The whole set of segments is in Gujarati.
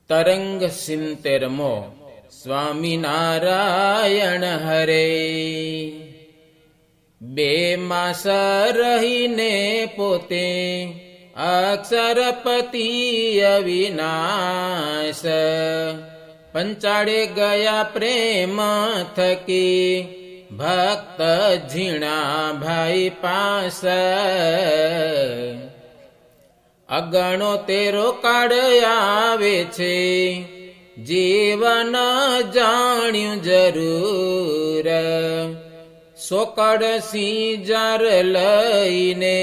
તરંગ 70મો સ્વામિનારાયણ હરે. 2 માસ રહીને પોતે અક્ષરપતિ અવિનાશ, પંચાળે ગયા પ્રેમ થકી ભક્ત ઝીણા ભાઈ પાસ. અગણો તેરો કાળ આવે છે, જીવન જાણ્યું જરૂર. સોકડ સિંજાર લઈને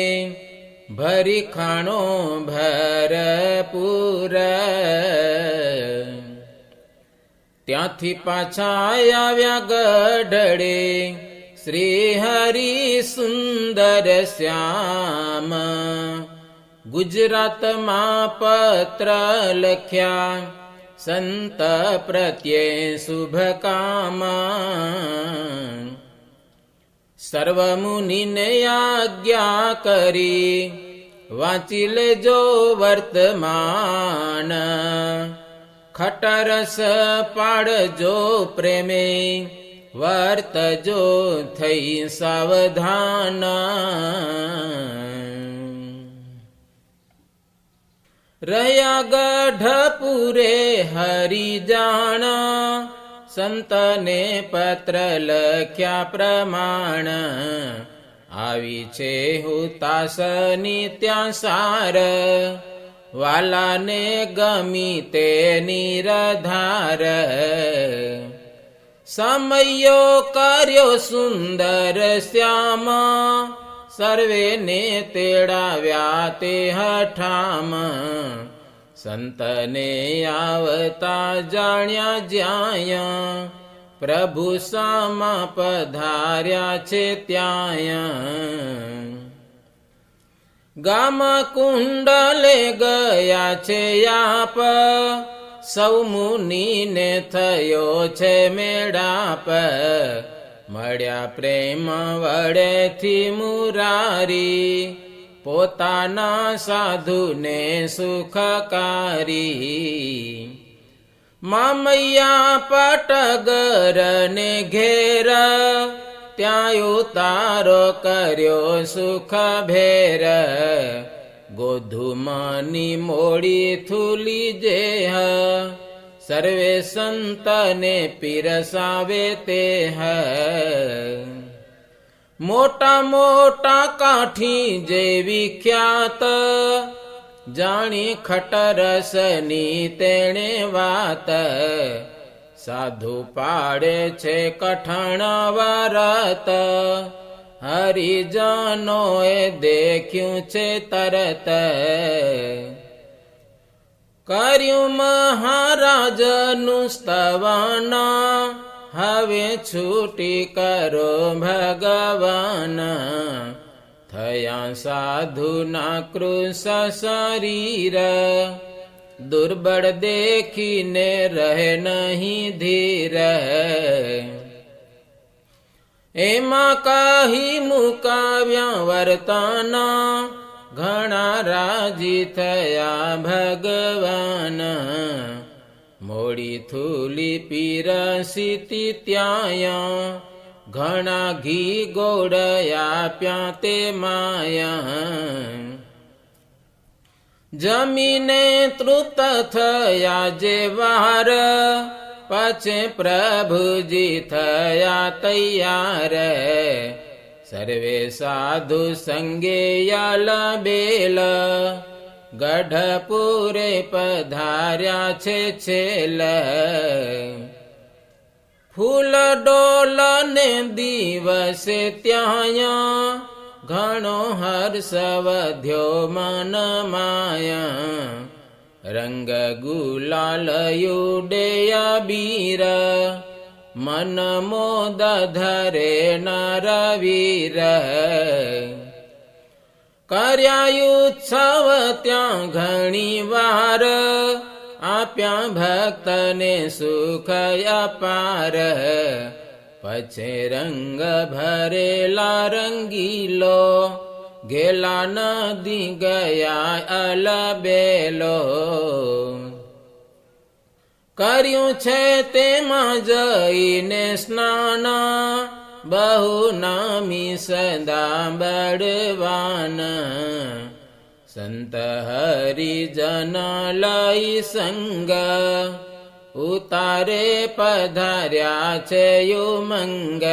ભરી ખાણો ભરપૂર. ત્યાંથી પાછા આવ્યા ગઢડે શ્રી હરિ સુંદર શ્યામ. ગુજરાતમાં પત્ર લખ્યા સંત પ્રત્યે શુભ કામ. સર્વ મુનિને આજ્ઞા કરી વાંચી લેજો વર્તમાન. ખટરસ પાડજો પ્રેમે વર્તજો થઈ સાવધાન. રહ્યા ગઢપુરે હરિજાણ, સંતને પત્ર લખ્યા પ્રમાણ. આવી છે હુતાસની ત્યાં સાર, વાલાને ગમી તે નિરધાર. સમયો કર્યો સુંદર શ્યામ, સર્વેને તેડાવ્યા તે હઠામ. સંતને આવતા જાણ્યા જ્યાં, પ્રભુ સામા પધાર્યા છે ત્યાં. ગામ કુંડલે ગયા છે આપ, સૌ મુનિને થયો છે મેળાપ. મળ્યા પ્રેમ વડેથી મુરારી, પોતાના સાધુને સુખકારી. મામૈયા પાટગર ને ઘેર, ત્યાં ઉતારો કર્યો સુખ ભેર. ગોધુમાની મોડી થૂલી જેહ, સર્વે સંતને પીરસાવે તે. મોટા મોટા કાઠી જેવી ખ્યાત, જાણી ખટરસની તેણે વાત. સાધુ પાડે છે કઠણ વરત, હરિજનોએ દેખ્યું છે તરત. કર્યું મહારાજનું સ્તવન, હવે છૂટી કરો ભગવાન. થયા સાધુના કૃશ શરીર, દુર્બળ દેખીને રહે નહીં ધીર. એમાં કહી મુકાવ્યા વર્તન, ઘણા રાજી થયા ભગવાન. મોડી થૂલી પીરસીતી ત્યાં, ઘણા ઘી ગોળ આપ્યા તે માયા. જમીને તૃપ્ત થયા જે વાર, પછી પ્રભુજી થયા તૈયાર. સર્વે સાધુ સંગે યાલ બેલ, ગઢપુરે પધાર્યા છે છેલ. ફૂલ ડોલ ને દિવસે ત્યાં, ઘણો હર્ષ વધ્યો મન માયા. રંગ ગુલાલ યુડે અબીર, મન મોદ ધરે નરવીર. કર્યા ઉત્સવ ત્યાં ઘણી વાર, આપ્યા ભક્તને સુખ અપાર. પછી રંગ ભરેલા રંગીલો, ઘેલા નદી ગયા અલબેલો. કર્યું છે તેમાં જઈને સ્નાન, બહુ નામી સદા બળવાન. સંત હરિજન લઈ સંગ, ઉતારે પધાર્યા છે યુમંગ.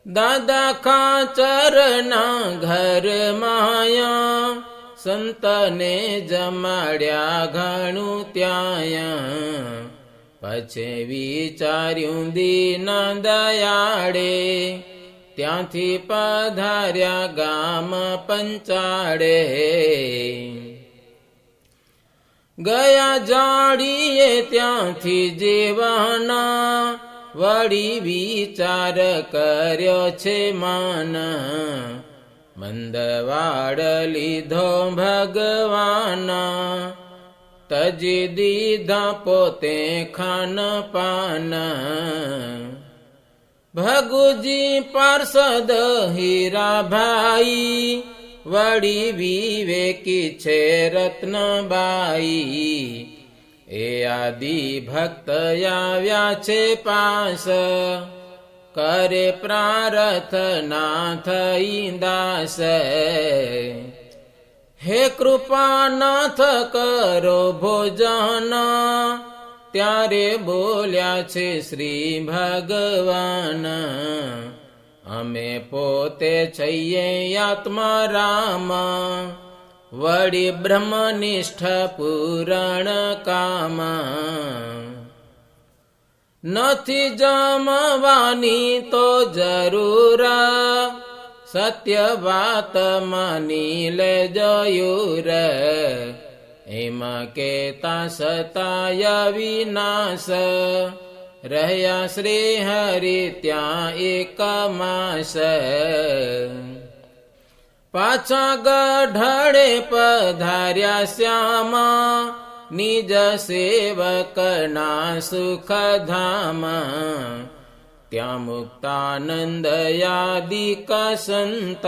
દાદા ખાચરના ઘર માયા, સંતને જમાડ્યા ઘણું ત્યાં. પછી વિચાર્યું દીન દયાળે, ત્યાંથી પધાર્યા ગામ પંચાળે. ગયા જાડીએ ત્યાંથી જીવના, વળી વિચાર કર્યો છે માન. મંદવાડ લીધો ભગવાન, તજી દીધા પોતે ખાન પાન. ભગુજી પાર્ષદ હીરાભાઈ, વળી વિવેકી છે રત્નબાઈ. એ આદિ ભક્ત આવ્યા છે પાસ, કરે પ્રાર્થના થઈ દાસ. હે કૃપાનાથ કરો ભોજન, ત્યારે બોલ્યા છે શ્રી ભગવાન. અમે પોતે છીએ આત્મારામ, વળી બ્રહ્મનિષ્ઠ પૂરણ કામ. નથી જમવાની તો જરૂર, સત્ય વાત માની લેજો યુર. એમાં કેતા સતાય વિનાશ, રહ્યા શ્રી હરિ ત્યાં એક માસ. પાછા ગઢડે પધાર્યા શ્યામા, નિજ સેવકના સુખધામ. ત્યાં મુક્તાનંદ યાદિક સંત,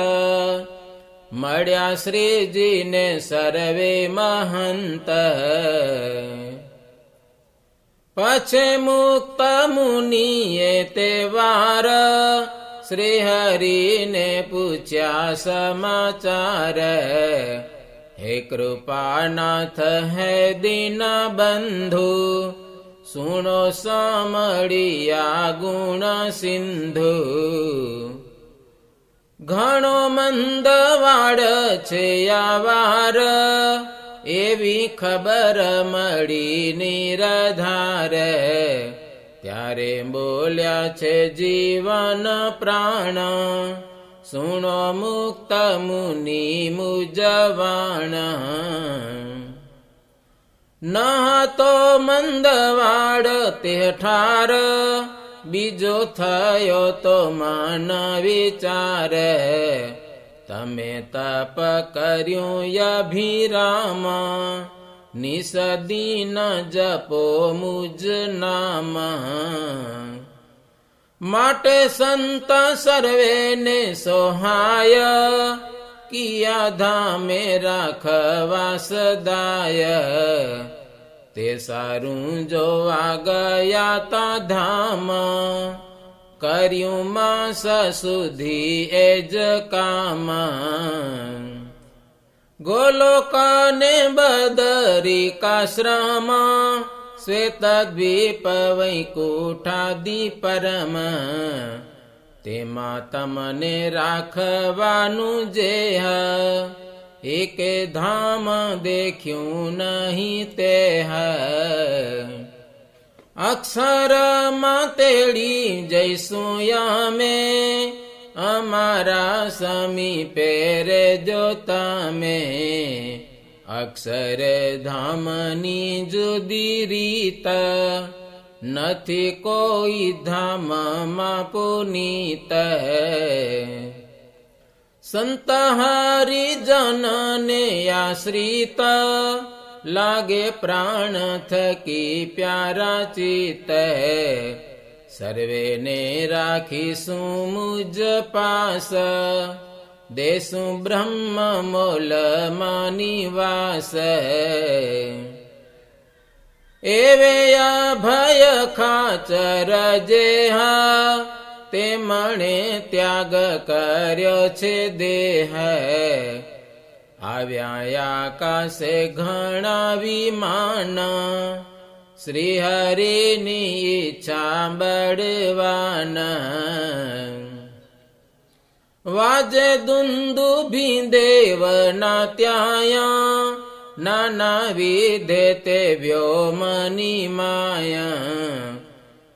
મળ્યા શ્રીજીને સર્વે મહંત. પછી મુક્ત મુનિએ તે વાર, શ્રી હરિને પૂછ્યા સમાચાર. હે કૃપાનાથ હે દીન બંધુ, સુણો સાંભળ્યા ગુણ સિંધુ. ઘણો મંદવાડ છે આવાર, એવી ખબર મળી નિરાધાર. ત્યારે બોલ્યા છે જીવન પ્રાણ, સુણો મુક્ત મુનિ મુજવાણ. ન હતો મંદવાડ તે ઠાર, બીજો થયો તો મન વિચાર. તમે તપ કર્યું અભિરામ, નિસદીન જપો મુજ નામ. માટે સંત સર્વેને સોહાય, કિયા ધામે રાખવા સદાય. તે સારું જોવા ગયા તા ધામ, કર્યું માસ સુધી એ જ કામ. ગોલોકને બદરિકાશ્રમ, શ્વેતદ્વીપ વૈકુંઠાદિ પરમ. તેમાં તમને રાખવાનું જેહ, એકે ધામ દેખ્યું નહીં તે. અક્ષરમાં તેડી જઈશું અમે, અમારા સમીપે રેજો તમે. અક્ષર ધામની જુદી રીત, નથી કોઈ ધામમાં પુનીત. સંત હરિજનને આશ્રિત, લાગે પ્રાણ થકી પ્યારા ચિત. સર્વેને રાખીશું મુજ પાસ, દેશું બ્રહ્મ મોલમાં નિવાસ. એવે અભય ખાચર જેહા તે મણે ત્યાગ કર્યો છે દેહ આવ્યા આકાશે ઘણા વિમાન શ્રી હરિની ઈચ્છા બળવાના વાજે દુંદુભી દેવના ત્યાયા નાના વિધે તે વ્યોમની માયા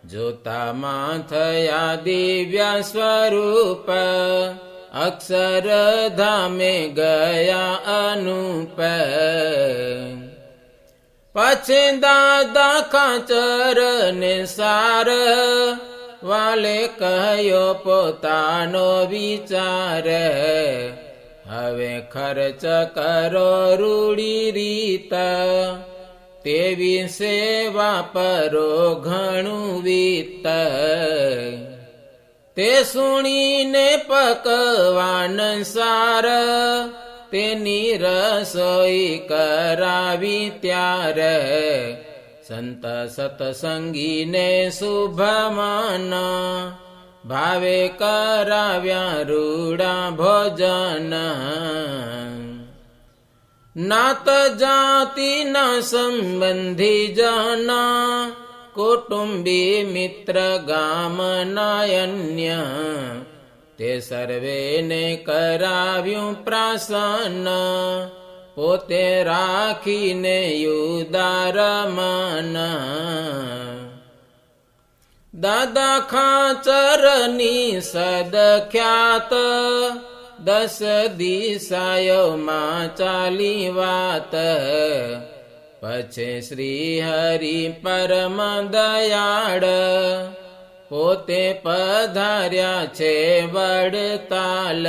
જોતામાં થયા દિવ્ય સ્વરૂપ અક્ષર ધામે ગયા અનુપ પછી દાદા ખાચર ને સાર વાલે કહ્યો પોતાનો વિચાર હવે ખર્ચ કરો રૂડી રીત તેવી સેવા પરો ઘણું વિત્ત તે સુણીને પકવાન સાર તેની રસોઈ કરાવી ત્યારે સંત સતસંગીને શુભમાન ભાવે કરાવ્યા રૂડા ભોજન નાત જાતિના સંબંધી જના કુટુંબી મિત્ર ગામના અન્ય તે સર્વેને કરાવ્યું પ્રસન્ન પોતે રાખીને ઉદાર મન દાદા ખાચરની સદખ્યાત 10 દિશાઓમાં ચાલી વાત પછી શ્રી હરિ પરમ દયાળ પોતે પધાર્યા છે વડતાલ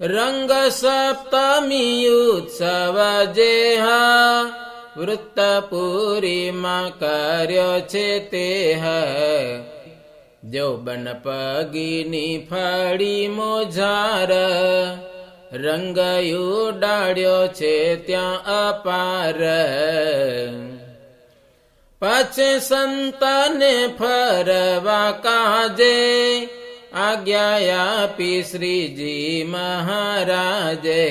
રંગ સપ્તમી ઉત્સવ જેહા વૃત્તપુરીમાં કર્યો છે તે જોબન પગીની ફળી મોજાર રંગ ઉડાડ્યો છે ત્યાં અપાર પછી સંતને ફરવા કાજે આજ્ઞા આપી શ્રીજી મહારાજે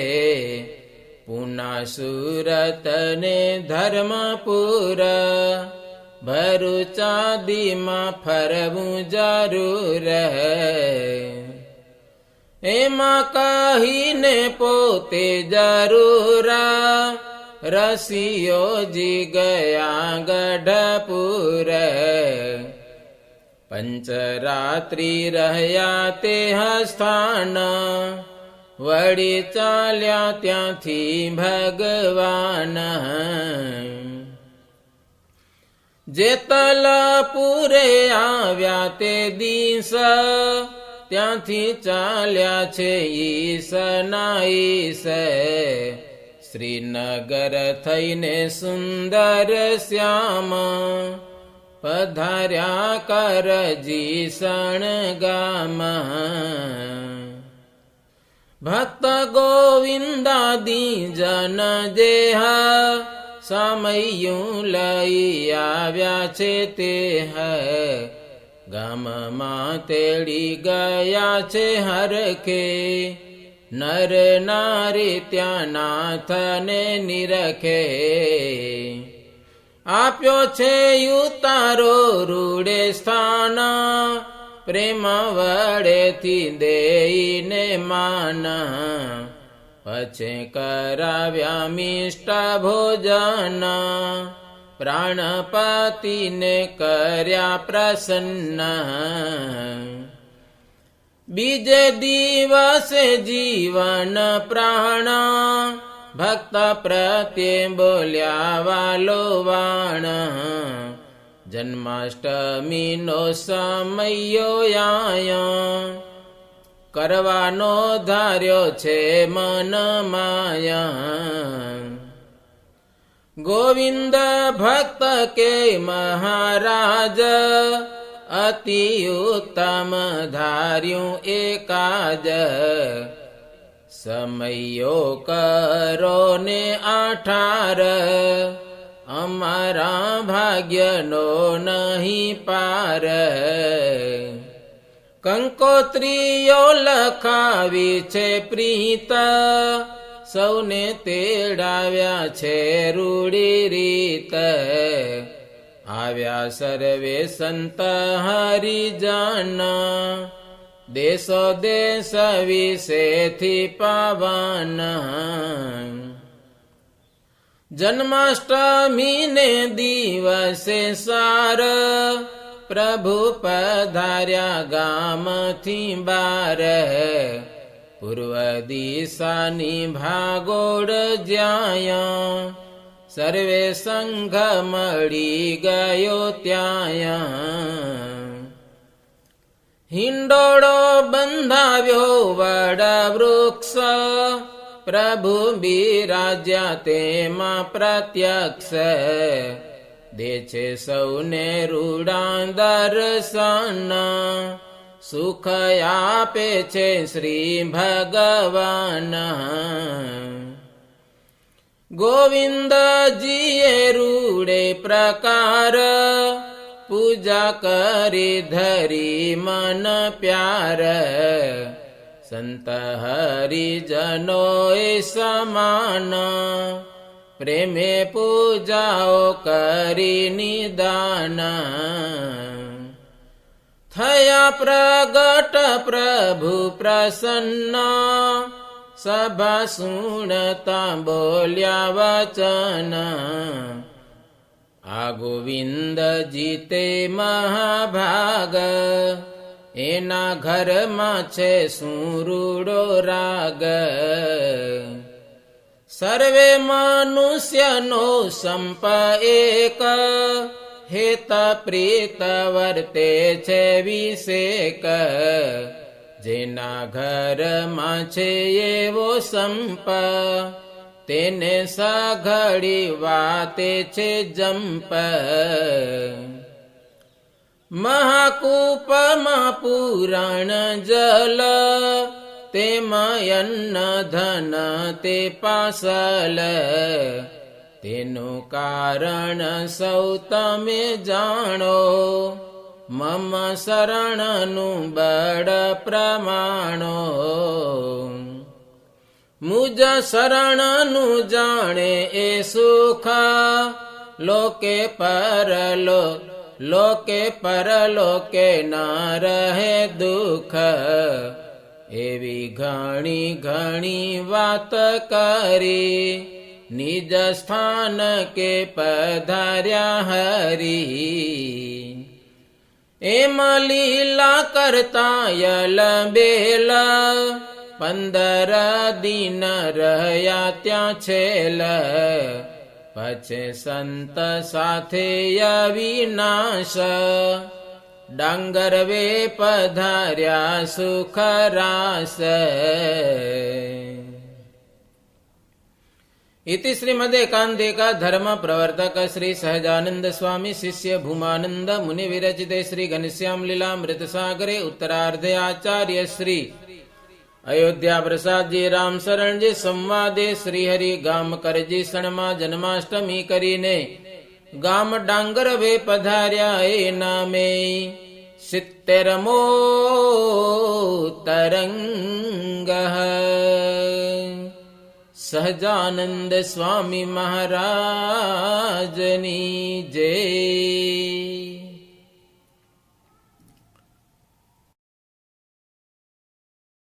પૂના સુરત ને ધર્મપુર ભરૂચાદીમાં ફરવું જરૂર એમાં કહીને પોતે જરૂર રસિયોજી ગયા ગઢપુર પંચરાત્રિ રહ્યા તે સ્થાન વળી ચાલ્યા ત્યાંથી ભગવાન જેતલપુરે આવ્યા તે દિસ ત્યાંથી ચાલ્યા છે ઈસના ઈસ શ્રીનગર થઈને સુંદર શ્યામ પધાર્યા કરજી સણગામ ભક્ત ગોવિંદાદી જન જેહા સમયું લઈ આવ્યા છે તે ગામમાં તેડી ગયા છે હરખે નર નારી ત્યાં નાથને નિરખે આપ્યો છે ઉતારો રૂડે સ્થાન પ્રેમ વડેથી દેઈને માન પછી કરાવ્યા મિષ્ટ ભોજન પ્રાણપતિને કર્યા પ્રસન્ન બીજે દિવસે જીવન પ્રાણ ભક્ત પ્રત્યે બોલ્યા વાલો વાણ જન્માષ્ટમીનો સમયો આયો કરવાનો ધાર્યો છે મન માયા ગોવિંદ ભક્ત કે મહારાજ અતિ ઉત્તમ ધાર્યું એકાજ સમયો કરો ને 18 અમારા ભાગ્યનો નહીં પાર. કંકોત્રીઓ લખાવી છે પ્રીત, સૌને તેડાવ્યા છે રૂડી રીત. આવ્યા સર્વે સંત હરિજન, દેશો દેશ વિશેથી પાવન. જન્માષ્ટમીને દિવસે સાર, પ્રભુ પધાર્યા ગામથી બાર. પૂર્વ દિશાની ભાગોળ જ્યાં, સર્વે સંઘ મળી ગયો ત્યાં. હિંડોળો બંધાવ્યો વડ વૃક્ષ, પ્રભુ બિરાજ્યા તેમાં પ્રત્યક્ષ. દે છે સૌને રૂડા દર્શન, સુખ આપે છે શ્રી ભગવાન. ગોવિંદજીએ રૂડે પ્રકાર, પૂજા કરી ધરી મન પ્યાર. સંત હરિજનોએ સમાન, પ્રેમે પૂજાઓ કરી નિદાન. થયા પ્રગટ પ્રભુ પ્રસન્ન, સભા સુણતા બોલ્યા વચન. આ ગોવિંદજી તે મહાભાગ, એના ઘરમાં છે સુરૂડો રાગ. સર્વે મનુષ્યનો સંપ એક, હેત પ્રીત વર્તે છે વિષેક. જેના ઘરમાં છે એવો સંપ, તેને સઘળી વાતે છે જંપ. મહાકૂપમાં પૂરણ જલ, તેમાં અન્ન ધન તે પાસલ. તેનું કારણ સૌ તમે જાણો, મમ શરણનું બળ પ્રમાણો. મુજ શરણનું જાણે એ સુખ, લોકે પરલોકે ના રહે દુઃખ. એવી ઘણી ઘણી વાત કરી, નિજ સ્થાન કે પધાર્યા હરી. એમ લીલા કરતા યલ બેલ, 15 દિન રહ્યા ત્યાં છેલ. પછી સંત સાથે અવિનાશ, ડાંગર વે પધાર્યા સુખ રાસ. इति श्रीमदेकान्तिका धर्म प्रवर्तक श्री सहजानंद स्वामी शिष्य भूमानंद मुनि विरचिते श्री घनश्याम लीलामृत सागरे उत्तरार्धे आचार्य श्री अयोध्या प्रसाद जी राम शरण जी संवादे श्री हरि गाम करजी सणमा जन्माष्टमी करीने गाम डांगर वे पधार्या ए नामे 70मो तरंग. સહજાનંદ સ્વામી મહારાજની જય.